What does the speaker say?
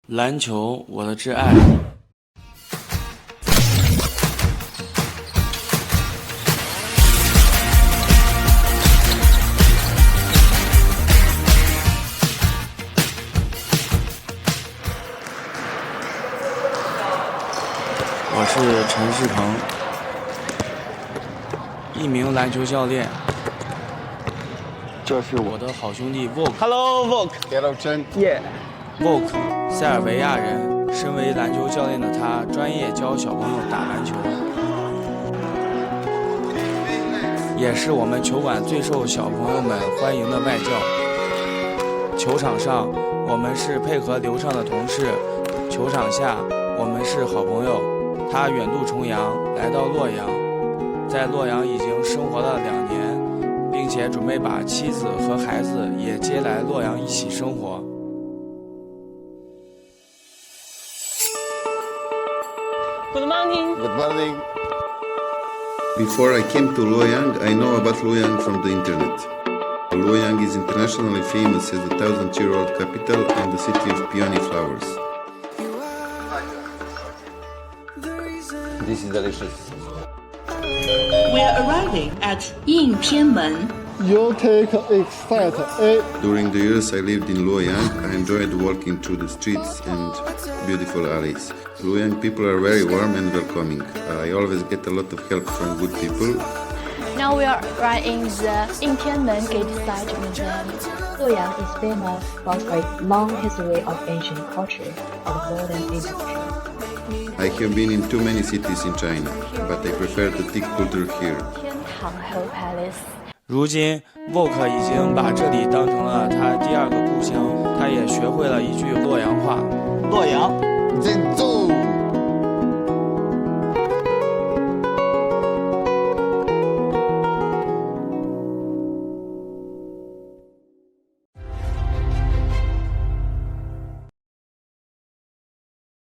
篮球，我的挚爱。我是陈世鹏，一名篮球教练。这是我的好兄弟 Vogue。Hello Vogue。Hello Chen。Yeah。Vogue， 塞尔维亚人。身为篮球教练的他，专业教小朋友打篮球，也是我们球馆最受小朋友们欢迎的外教。球场上，我们是配合流畅的同事；球场下，我们是好朋友。他远渡重洋来到洛阳，在洛阳已经生活了2年，并且准备把妻子和孩子也接来洛阳一起生活。Good morning. Good morning. Before I came to Luoyang, I know about Luoyang from the internet. Luoyang is internationally famous as the 1,000-year-old capital and the city of peony flowers. This is delicious. We are arriving at Yingtianmen. You take exit A. During the years I lived in Luoyang, I enjoyed walking through the streets and beautiful alleys. Luoyang people are very warm and welcoming. I always get a lot of help from good people. Now we are right in the Yingtianmen Gate Site Museum. Luoyang is famous for its long history of ancient culture and modern industry. I have been in too many cities in China, but I prefer the thick culture here. 天堂 Hill Palace。如今 Vogue 已经把这里当成了他第2个故乡，他也学会了一句洛阳话。洛阳，真